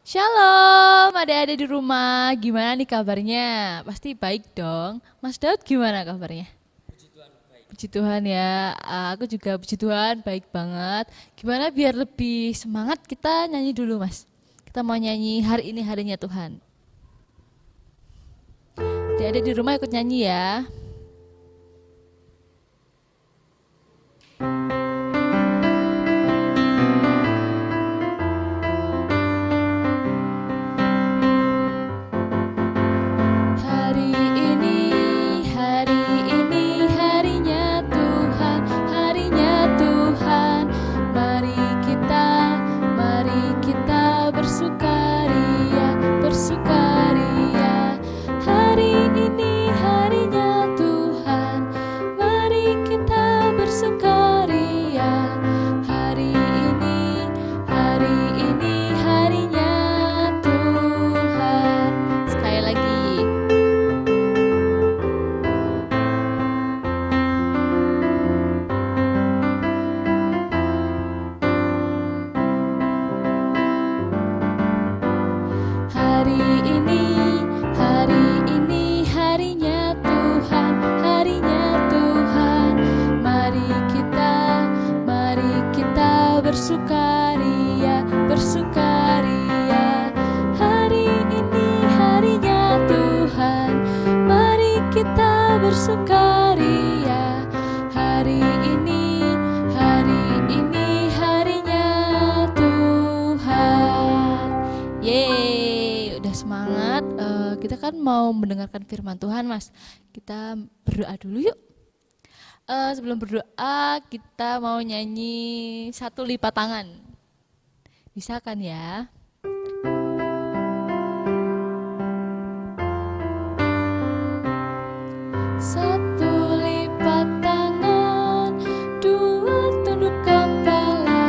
Shalom, adik-adik di rumah. Gimana nih kabarnya? Pasti baik dong. Mas Daud gimana kabarnya? Puji Tuhan ya. Aku juga puji Tuhan baik banget. Gimana biar lebih semangat kita nyanyi dulu, Mas. Kita mau nyanyi hari ini harinya Tuhan. Adik-adik di rumah ikut nyanyi ya. Mau mendengarkan firman Tuhan, Mas. Kita berdoa dulu yuk. Sebelum berdoa, kita mau nyanyi satu lipat tangan. Bisa kan ya? Satu lipat tangan, dua tunduk kepala,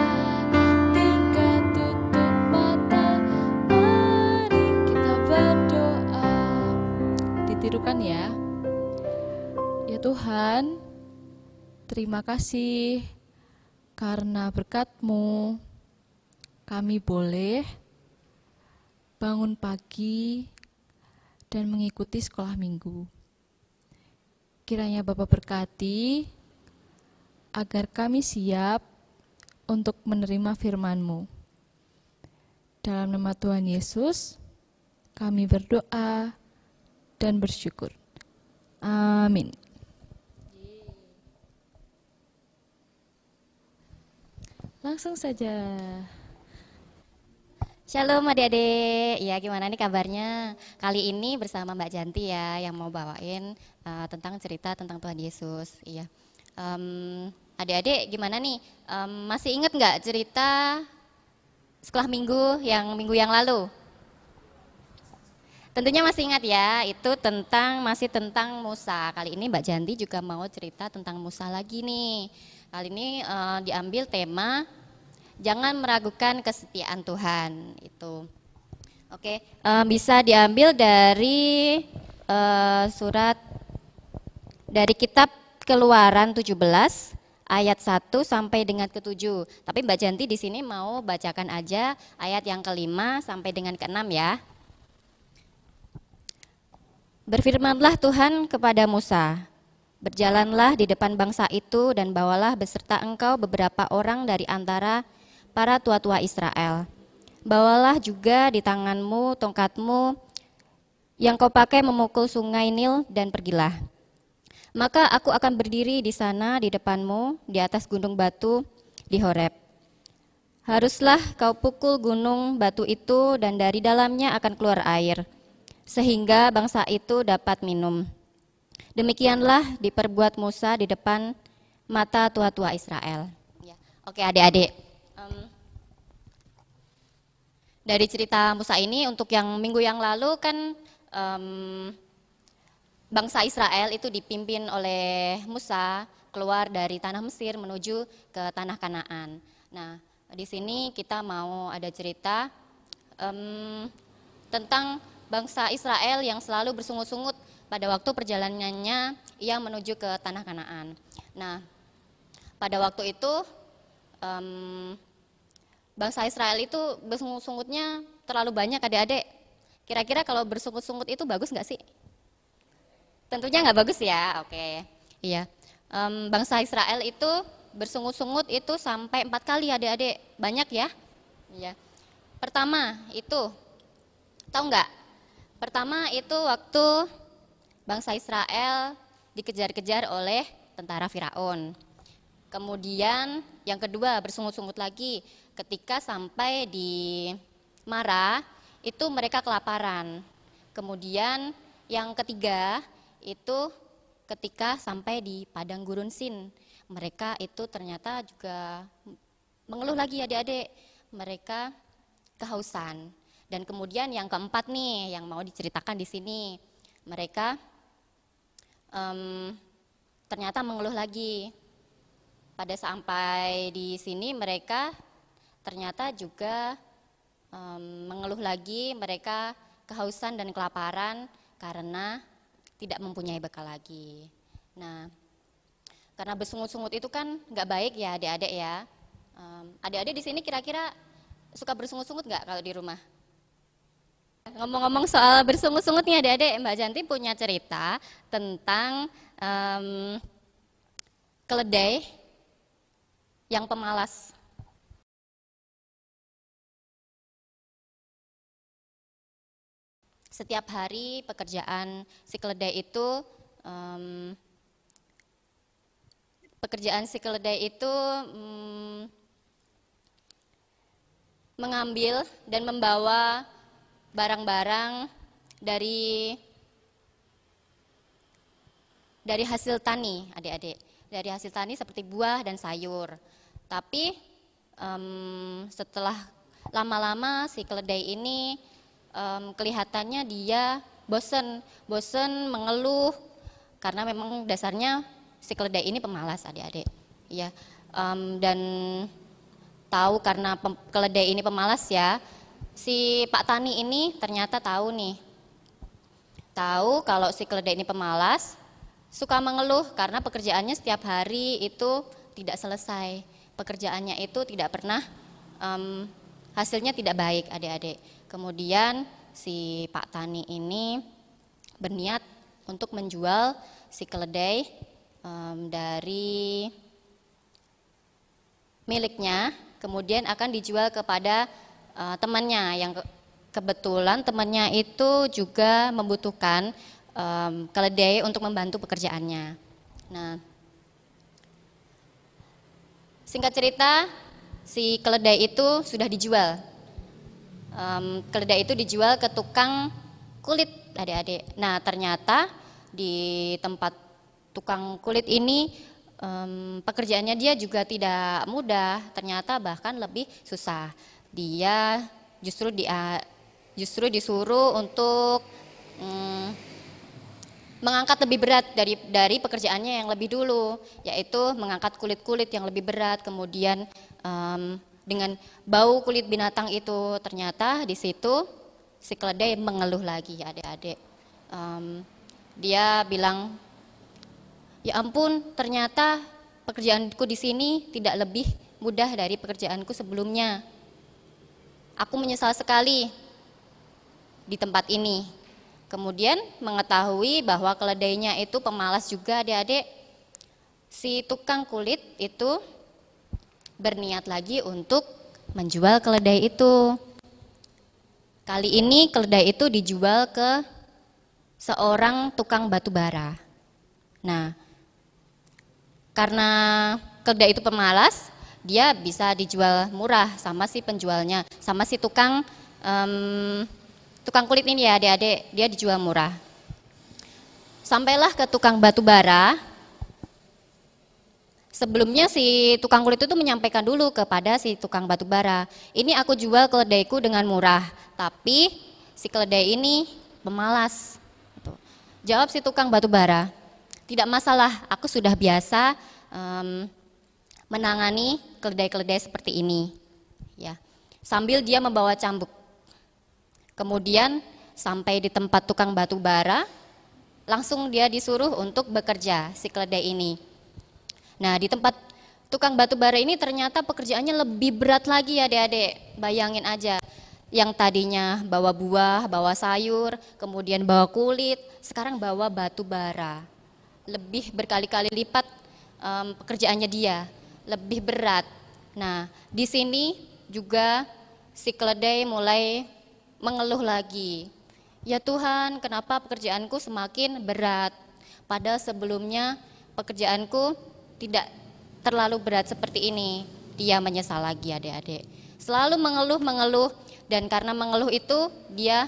tiga tutup mata, mari kita berdoa. Ditirukan ya. Ya Tuhan, terima kasih karena berkat-Mu kami boleh bangun pagi dan mengikuti sekolah minggu. Kiranya Bapak berkati agar kami siap untuk menerima firman-Mu. Dalam nama Tuhan Yesus, kami berdoa dan bersyukur. Amin. Langsung saja. Shalom adik-adik, ya gimana nih kabarnya? Kali ini bersama Mbak Janti ya yang mau bawain tentang cerita tentang Tuhan Yesus. Iya, adik-adik gimana nih? Masih inget nggak cerita sekolah minggu yang lalu? Tentunya masih ingat ya, itu masih tentang Musa. Kali ini Mbak Janti juga mau cerita tentang Musa lagi nih. Kali ini diambil tema jangan meragukan kesetiaan Tuhan itu. Oke, bisa diambil dari surat dari kitab Keluaran 17 ayat 1 sampai dengan ke-7. Tapi Mbak Janti di sini mau bacakan aja ayat yang ke-5 sampai dengan ke-6 ya. Berfirmanlah Tuhan kepada Musa, berjalanlah di depan bangsa itu dan bawalah beserta engkau beberapa orang dari antara para tua-tua Israel. Bawalah juga di tanganmu tongkatmu yang kau pakai memukul sungai Nil dan pergilah. Maka aku akan berdiri di sana di depanmu di atas gunung batu di Horeb. Haruslah kau pukul gunung batu itu dan dari dalamnya akan keluar air, sehingga bangsa itu dapat minum. Demikianlah diperbuat Musa di depan mata tua-tua Israel. Ya. Oke adik-adik. Dari cerita Musa ini untuk yang minggu yang lalu kan bangsa Israel itu dipimpin oleh Musa keluar dari tanah Mesir menuju ke tanah Kanaan. Nah, di sini kita mau ada cerita tentang bangsa Israel yang selalu bersungut-sungut pada waktu perjalanannya ia menuju ke tanah Kanaan. Nah, pada waktu itu bangsa Israel itu bersungut-sungutnya terlalu banyak adik-adik. Kira-kira kalau bersungut-sungut itu bagus nggak sih? Tentunya nggak bagus ya, oke. Iya, bangsa Israel itu bersungut-sungut itu sampai 4 kali adik-adik, banyak ya. Iya. Pertama itu, tahu nggak? Pertama itu waktu bangsa Israel dikejar-kejar oleh tentara Firaun. Kemudian yang kedua bersungut-sungut lagi ketika sampai di Mara, itu mereka kelaparan. Kemudian yang ketiga itu ketika sampai di padang gurun Sin, mereka itu ternyata juga mengeluh lagi adik-adik, mereka kehausan. Dan kemudian yang keempat nih yang mau diceritakan di sini, mereka ternyata mengeluh lagi. Pada sampai di sini mereka ternyata juga mengeluh lagi, mereka kehausan dan kelaparan karena tidak mempunyai bekal lagi. Nah, karena bersungut-sungut itu kan nggak baik ya adik-adik ya. Adik-adik di sini kira-kira suka bersungut-sungut nggak kalau di rumah? Ngomong-ngomong soal bersungut-sungut nih adik-adik, Mbak Janti punya cerita tentang keledai yang pemalas. Setiap hari pekerjaan si keledai itu mengambil dan membawa barang-barang dari hasil tani, adik-adik. Dari hasil tani seperti buah dan sayur. Tapi setelah lama-lama si keledai ini kelihatannya dia bosen mengeluh karena memang dasarnya si keledai ini pemalas adik-adik ya. Dan tahu karena keledai ini pemalas ya, si Pak Tani ini ternyata tahu kalau si keledai ini pemalas, suka mengeluh karena pekerjaannya setiap hari itu tidak selesai, pekerjaannya itu tidak pernah hasilnya tidak baik adik-adik. Kemudian si Pak Tani ini berniat untuk menjual si keledai dari miliknya, kemudian akan dijual kepada temannya yang kebetulan temannya itu juga membutuhkan keledai untuk membantu pekerjaannya. Nah, singkat cerita, si keledai itu sudah dijual. Keledai itu dijual ke tukang kulit adik-adik. Nah, ternyata di tempat tukang kulit ini pekerjaannya dia juga tidak mudah, ternyata bahkan lebih susah. Dia justru disuruh untuk mengangkat lebih berat dari pekerjaannya yang lebih dulu, yaitu mengangkat kulit-kulit yang lebih berat. Kemudian dengan bau kulit binatang itu, ternyata di situ si keledai mengeluh lagi adik-adik. Dia bilang, ya ampun, ternyata pekerjaanku di sini tidak lebih mudah dari pekerjaanku sebelumnya. Aku menyesal sekali di tempat ini. Kemudian mengetahui bahwa keledainya itu pemalas juga adik-adik, si tukang kulit itu berniat lagi untuk menjual keledai itu. Kali ini keledai itu dijual ke seorang tukang batu bara. Nah, karena keledai itu pemalas, dia bisa dijual murah sama si penjualnya, sama si tukang kulit ini ya adik-adik, dia dijual murah. Sampailah ke tukang batu bara. Sebelumnya si tukang kulit itu menyampaikan dulu kepada si tukang batu bara, ini aku jual keledaiku dengan murah, tapi si keledai ini pemalas. Jawab si tukang batu bara, tidak masalah, aku sudah biasa menangani keledai-keledai seperti ini. Ya, sambil dia membawa cambuk. Kemudian sampai di tempat tukang batu bara, langsung dia disuruh untuk bekerja si keledai ini. Nah, di tempat tukang batu bara ini ternyata pekerjaannya lebih berat lagi adik-adik, bayangin aja. yang tadinya bawa buah, bawa sayur, kemudian bawa kulit, sekarang bawa batu bara. Lebih berkali-kali lipat pekerjaannya dia, lebih berat. Nah, di sini juga si keledai mulai mengeluh lagi. Ya Tuhan, kenapa pekerjaanku semakin berat? Padahal sebelumnya pekerjaanku tidak terlalu berat seperti ini. Dia menyesal lagi adik-adik. Selalu mengeluh, dan karena mengeluh itu dia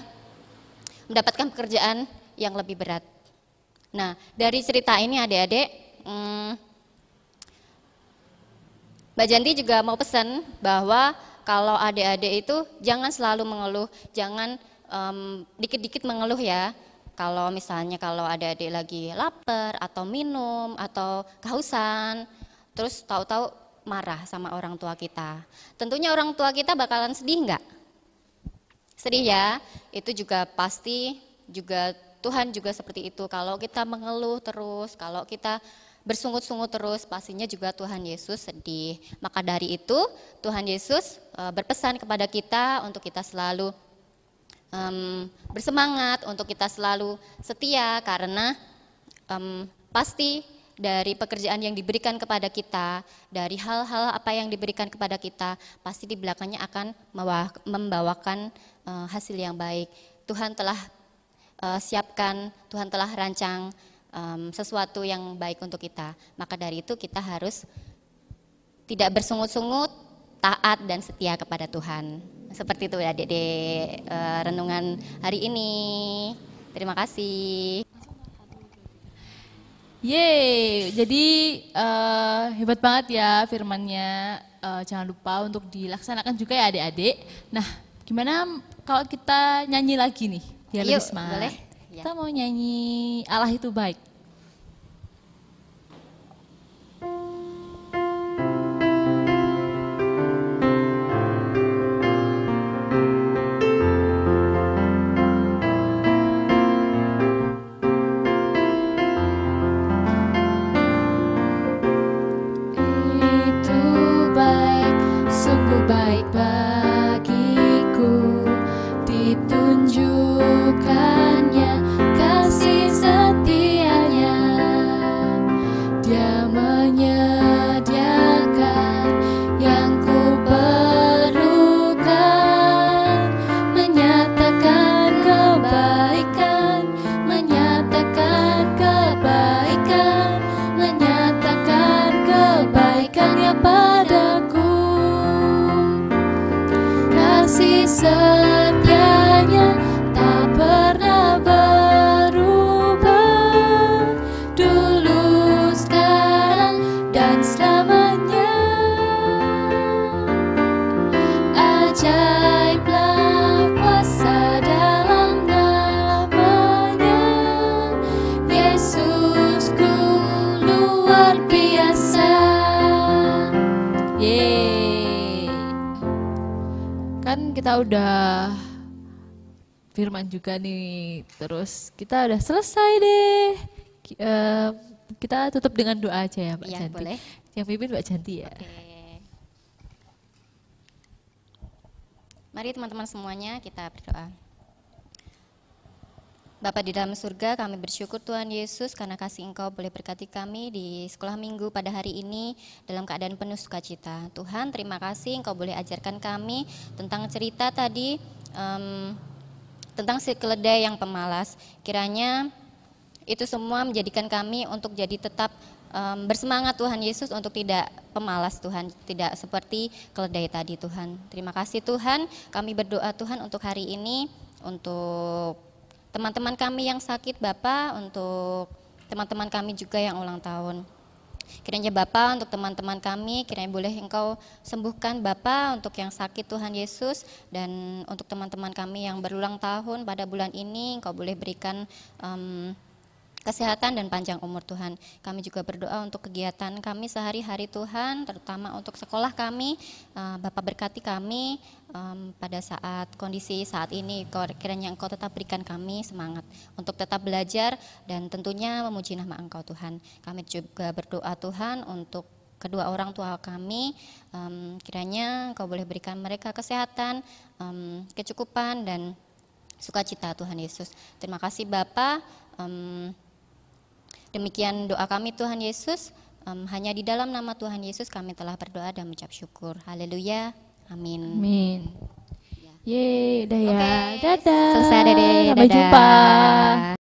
mendapatkan pekerjaan yang lebih berat. Nah, dari cerita ini adik-adik, Mbak Janti juga mau pesan bahwa kalau adik-adik itu jangan selalu mengeluh, jangan dikit-dikit mengeluh ya. Kalau misalnya kalau adik-adik lagi lapar atau minum atau kehausan, terus tahu-tahu marah sama orang tua kita. Tentunya orang tua kita bakalan sedih enggak? Sedih ya, itu juga pasti juga Tuhan juga seperti itu. Kalau kita mengeluh terus, kalau kita bersungut-sungut terus, pastinya juga Tuhan Yesus sedih. Maka dari itu Tuhan Yesus berpesan kepada kita untuk kita selalu bersemangat, untuk kita selalu setia, karena pasti dari pekerjaan yang diberikan kepada kita, dari hal-hal apa yang diberikan kepada kita, pasti di belakangnya akan membawakan hasil yang baik. Tuhan telah siapkan, Tuhan telah rancang sesuatu yang baik untuk kita. Maka dari itu kita harus tidak bersungut-sungut, taat dan setia kepada Tuhan. Seperti itu ya Adik-adik renungan hari ini. Terima kasih. Yeay, jadi hebat banget ya firmannya. Jangan lupa untuk dilaksanakan juga ya adik-adik. Nah, gimana kalau kita nyanyi lagi nih biar lebih semangat? Boleh. Kita mau nyanyi Allah itu baik. Baik bagiku, ditunjukkannya kasih setianya. Dia menyediakan yang ku perlukan, menyatakan kebaikan, menyatakan kebaikan, menyatakan kebaikannya padaku. Kasih setianya tak pernah berubah, dulu, sekarang, dan selamanya. Ajaiblah kuasa dalam namanya, Yesusku luar biasa. Kan kita udah firman juga nih, terus kita udah selesai deh. Kita tutup dengan doa aja ya Mbak Janti. Boleh. Yang pimpin Mbak Janti ya. Oke. Mari teman-teman semuanya kita berdoa. Bapa di dalam surga, kami bersyukur Tuhan Yesus karena kasih Engkau boleh berkati kami di sekolah minggu pada hari ini dalam keadaan penuh sukacita. Tuhan, terima kasih Engkau boleh ajarkan kami tentang cerita tadi, tentang si keledai yang pemalas. Kiranya itu semua menjadikan kami untuk jadi tetap bersemangat Tuhan Yesus, untuk tidak pemalas Tuhan, tidak seperti keledai tadi Tuhan. Terima kasih Tuhan, kami berdoa Tuhan untuk hari ini, untuk teman-teman kami yang sakit Bapa, untuk teman-teman kami juga yang ulang tahun. Kiranya Bapa, untuk teman-teman kami, kiranya boleh Engkau sembuhkan Bapa untuk yang sakit Tuhan Yesus, dan untuk teman-teman kami yang berulang tahun pada bulan ini, Engkau boleh berikan kesehatan dan panjang umur Tuhan. Kami juga berdoa untuk kegiatan kami sehari-hari Tuhan, terutama untuk sekolah kami. Bapa berkati kami pada saat kondisi saat ini. Kiranya Engkau tetap berikan kami semangat untuk tetap belajar dan tentunya memuji nama Engkau Tuhan. Kami juga berdoa Tuhan untuk kedua orang tua kami, kiranya Engkau boleh berikan mereka kesehatan, kecukupan dan sukacita Tuhan Yesus. Terima kasih Bapa. Demikian doa kami Tuhan Yesus. Hanya di dalam nama Tuhan Yesus kami telah berdoa dan mengucap syukur. Haleluya. Amin. Amin. Yeay, udah ya. Oke, Dadah. selesai, Dede. Sampai Dadah. jumpa.